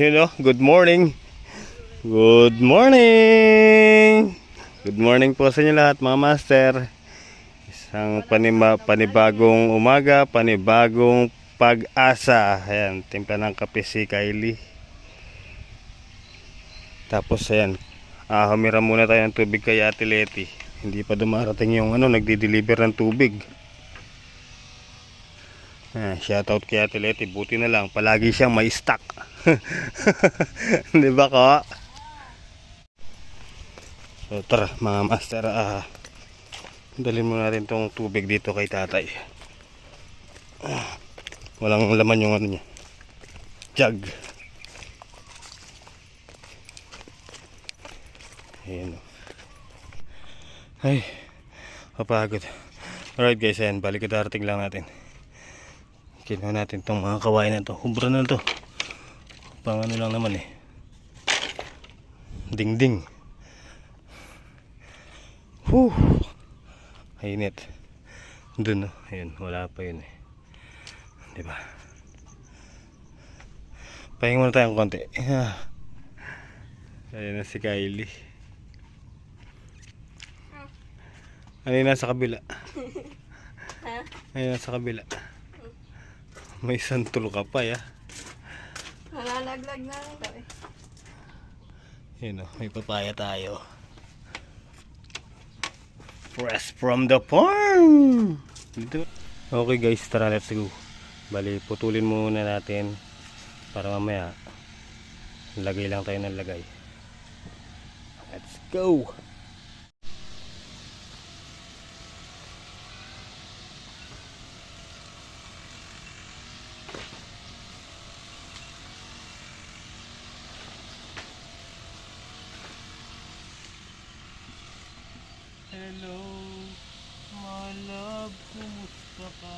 Good morning. Good morning. Good morning po sa inyo lahat mga master. Isang panibagong umaga, panibagong pag-asa. Ayan, timpla ng kape si Kylie. Tapos ayan, humiram muna tayo ng tubig kay Ate Leti. Hindi pa dumarating yung nagdi-deliver ng tubig. Shoutout kay Ate Leti, buti na lang palagi siyang may stock. Di ba ko? So tara mga master, dalhin muna natin tong tubig dito kay tatay. Walang laman yung niya, jug. Ayan. Ay, kapagod. Alright guys, ayan, balik darating lang natin. Kinuha natin tong mga kawain na to. Hubra na to. Pang lang naman eh. Ding. Whew. Init. Dun no. Ayun, wala pa yun eh. Diba? Pahinga muna tayong konti. Ayun na si Kylie. Ayun na sa kabila. Ayun na sa kabila. May santol ka pa ya. Nalalaglag na ito eh. Yun o, may papaya tayo. Fresh from the farm. Okay guys, tara, let's go. Bali, putulin muna natin para mamaya lagay lang tayo ng lagay. Let's go. Hello, my love, kumusta ka?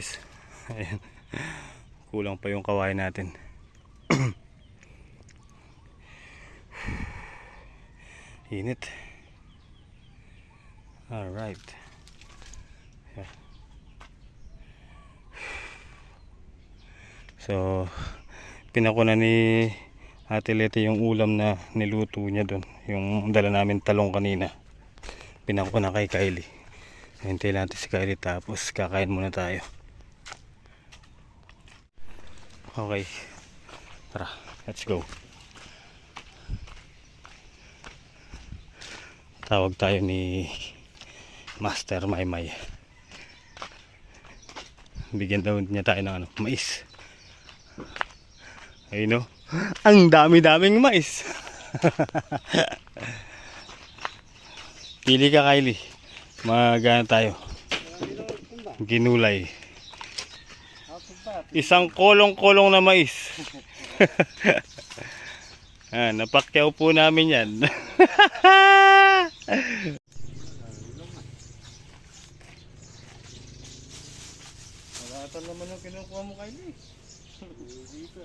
guys. Ayan. Kulang pa yung kawain natin. Init. Alright. Yeah. So, pinakuna ni Ate Leti yung ulam na niluto niya doon. Yung dala namin talong kanina. Pinakuna kay Kylie. Hintay natin si Kylie tapos kakain muna tayo. Okay. Tara, let's go. Tawag tayo ni Master Maymay. Bigyan daw niya tayo ng mais. Ayun no. Ang dami-daming mais. Pili ka, Kylie. Magana tayo. Ginulay. Isang kolong-kolong na mais. Napakyaw po namin yan. Malatan naman ang kinukuha mo, Kylie. Dito.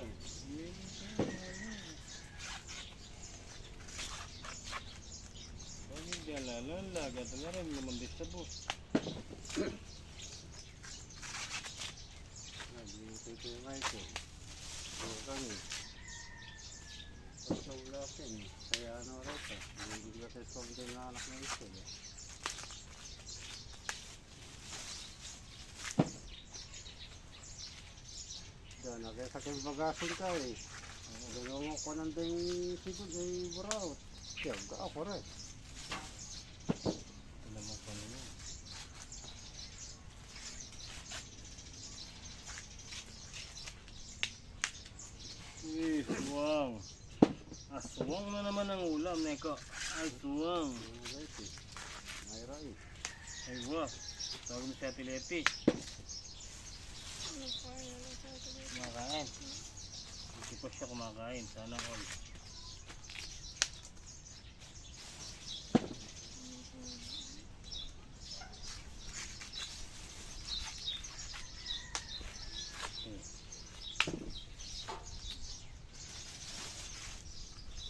Hindi alala, gata na rin, lumandis sa bus. Ito yung Michael. Ito kami. Pag sa ulakin, kaya ano rin ito. Hindi ka sa something na anak na ito. Diyan, nakasakil bagasin ka eh. Dalawang ko nandang sigod ay buraw. Kaya ako rin. Alam mo pa naman. Wow. Aswang na naman ang ulam, Neko. Aswang. May rai. Ay, wow. Tawag mo si Ate Leti. Kumakain. Hindi pa siya kumakain. Sana all.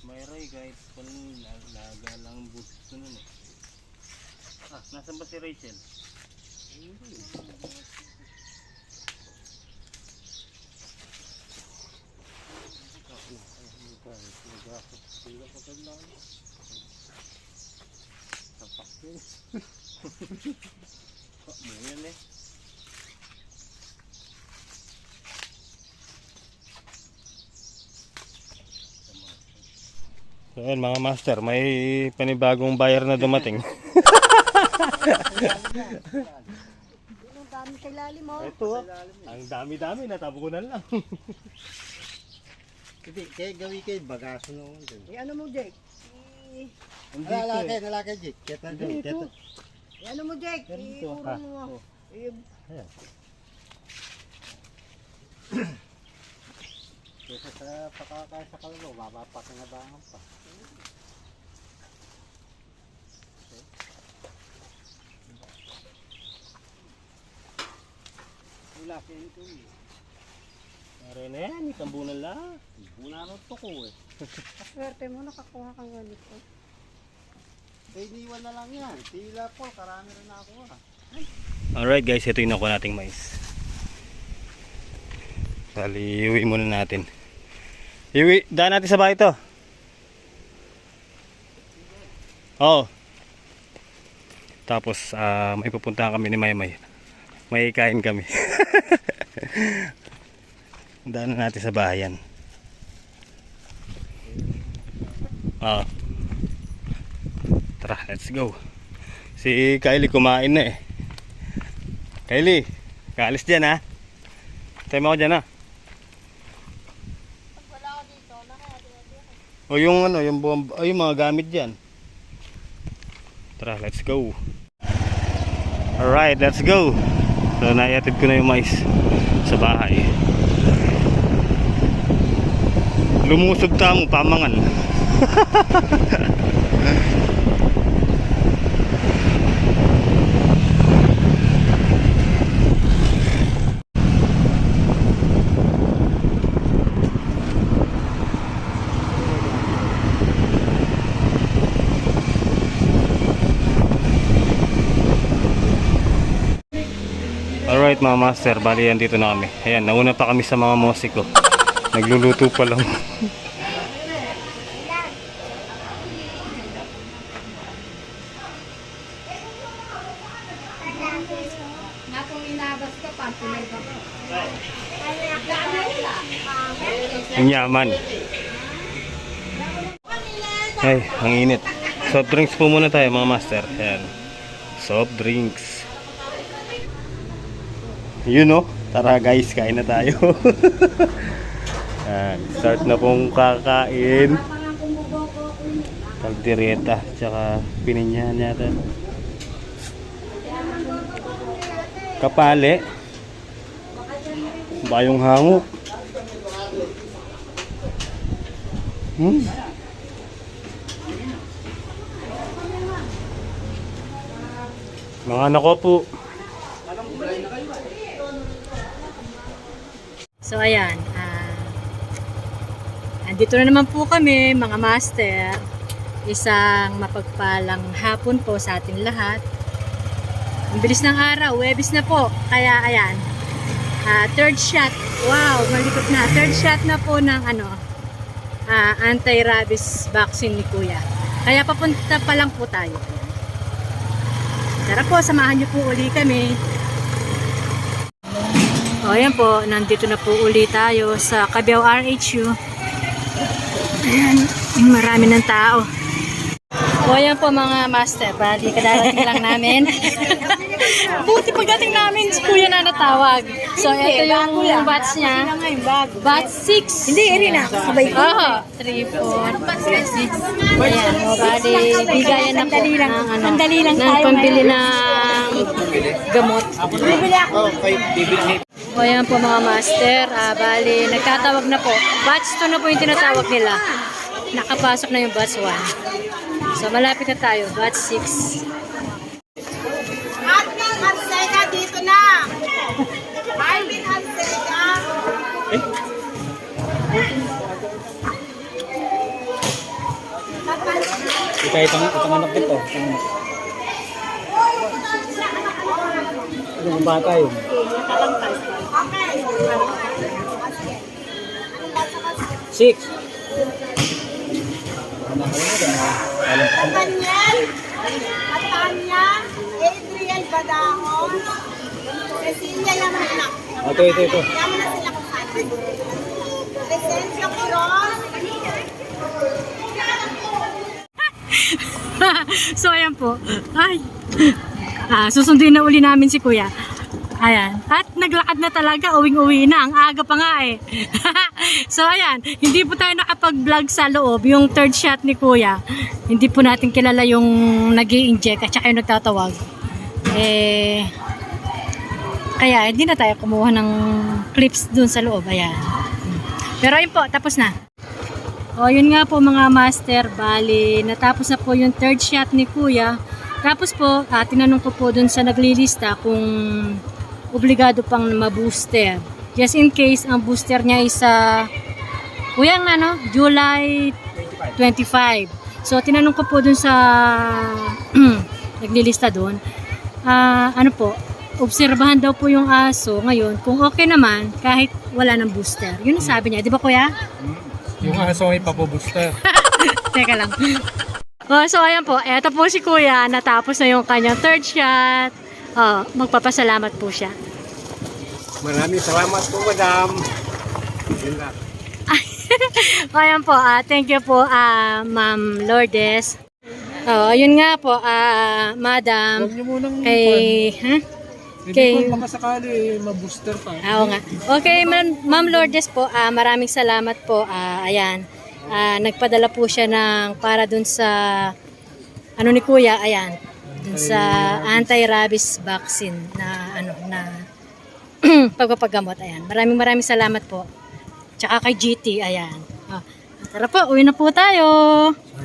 Mayroy guys, laga lang ang busis ko nun eh. Nasaan ba si Rachel? Buyan eh. So yun mga master, may panibagong buyer na dumating. Ang dami sa ilalim mo. Ito, ang dami-dami, natabukunan lang. Hindi, kaya gawin kayo bagaso noon din. Ano mo, Jake? Nalakay, Jake. Kaya Dito. Ano mo, Jake? Iurong mo. Ayan. Kesa sa pakakaya sa kalabaw, mapapakinabangan pa. Wala kayo ito eh. Pare na yan, isang bunan lang. Buna rin to ko eh. Swerte mo, nakakuha kang ganito. Iniwan na lang yan. Tila po, karami rin ako ah. Alright guys, ito yung nakuha nating mais. Bali, iuwi muna natin. Iuwi, daan natin sa bahay to. Oo. Tapos, may pupuntahan kami ni Maymay. May kain kami. Daan natin sa bahayan. Oo. Tara, let's go. Si Kylie kumain na eh. Kylie, kaalis dyan ha. Tayo mo ako dyan ha. Wala ako dito, nakakadito. O yung ano, yung buwang, yung mga gamit dyan. Tara, let's go. Alright, let's go. So, naiatid ko na yung mais sa bahay. Lumusog tamo, pamangan. Alright mga master, bali yan dito na kami. Ayan, nauna pa kami sa mga musiko. Nagluluto pa lang. Ang yaman. Ay, ang init. Soft drinks po muna tayo mga master. Ayan. Soft drinks. You know, tara guys, kain na tayo. Ayan, start na pong kakain. Kaldereta, tsaka pininyahan yata. Kapale. Bayong hango. Mga anak ko po. So ayan, andito na naman po kami mga master. Isang mapagpalang hapon po sa ating lahat. Ang bilis ng araw, Webis na po. Kaya ayan, third shot. Wow, malikot na. Third shot na po ng anti-rabies vaccine ni Kuya. Kaya papunta pa lang po tayo. Tara po, samahan niyo po uli kami. O ayan po, nandito na po uli tayo sa Cabiao RHU. Ayan, marami ng tao. O ayan po mga master, bali kadarating lang namin. Buti pagdating namin, si Kuya na natawag. So ito yung batch niya. Batch 6. Hindi, Irina. Sabay ko. 3, 4, 5, 6. Ayan, o bali, bigayan na po ng ng pambili ng gamot. Bibili ako. O ayan po mga master, bali, nagtatawag na po. Batch 2 na po yung tinatawag nila. Nakapasok na yung batch 1. So malapit na tayo, batch 6. Alvin Arcega dito na. Alvin Arcega. Ika itong anak dito. Yung bata yun. Six. Daniel. Atanya. Adriel Badahon. Cecilia Lamana. Ito. Yaman na sila kung saan. Presencio Coron. So ayan po. Ay. Susunduin na uli namin si Kuya. Ayan. At naglakad na talaga, uwing-uwi na. Ang aga pa nga eh. So ayan, hindi po tayo nakapag-vlog sa loob. Yung third shot ni Kuya, hindi po natin kilala yung nag-i-inject at saka yung nagtatawag. Kaya hindi na tayo kumuha ng clips dun sa loob. Ayan. Pero ayun po, tapos na. O yun nga po mga master, bali natapos na po yung third shot ni Kuya. Tapos po, tinanong ko po dun sa naglilista kung obligado pang ma-booster. Just in case, ang booster niya is Kuya July 25. So, tinanong ko po dun sa naglilista dun. Obserbahan daw po yung aso ngayon kung okay naman kahit wala ng booster. Yun ang sabi niya. Di ba Kuya? Yung aso ay papo-booster. Teka lang. So ayan po, eto po si Kuya, natapos na yung kanyang third shot. Magpapasalamat po siya. Maraming salamat po, madam. Ayan po, thank you po, Ma'am Lourdes. Ayun nga po, Madam. Huwag niyo munang Kay hindi po makasakali, ma-booster pa. Oo nga. Okay, Ma'am Lourdes po, maraming salamat po. Ayan. Nagpadala po siya ng para dun sa ni Kuya, ayan. Dun sa anti-rabies vaccine na pagpapagamot, ayan. Maraming salamat po. Tsaka kay GT, ayan. Tara po, uwi na po tayo.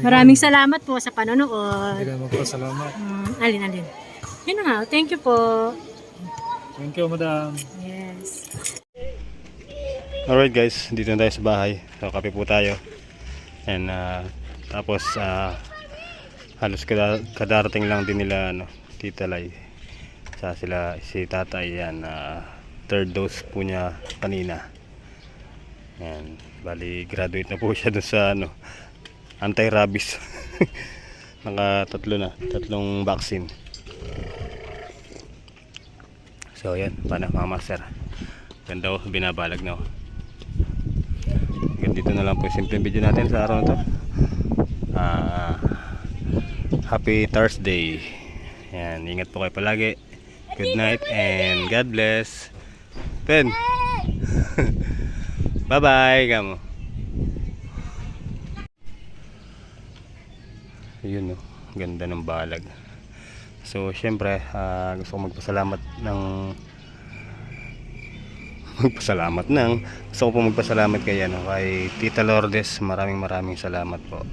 Maraming salamat po sa panonood. Hindi ka magpasalamat. Alin. Yun na nga, thank you po. Thank you, madam. Yes. Alright guys, dito na tayo sa bahay. So kape po tayo. And tapos halos kadarating lang din nila Tita Lai. Sa sila si tatay yan, third dose po niya kanina. Yan, bali graduate na po siya dun sa ano, anti-rabies. Tatlong vaccine. So yan, paano mga master? Ganda oh, binabalag na oh. Dito na lang po yung simpleng video natin sa araw na to. Happy Thursday. Yan, ingat po kayo palagi. Good night and God bless. Pen. Bye bye kamo. Yun oh, ganda ng balag. So syempre gusto ko magpasalamat kay Tita Lourdes. Maraming salamat po.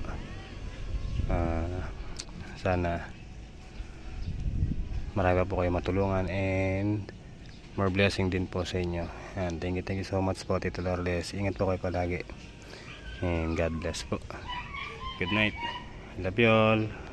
Sana marami pa po kayo matulungan and more blessing din po sa inyo. And thank you so much po Tita Lourdes. Ingat po kayo palagi and God bless po. Good night. Love you all.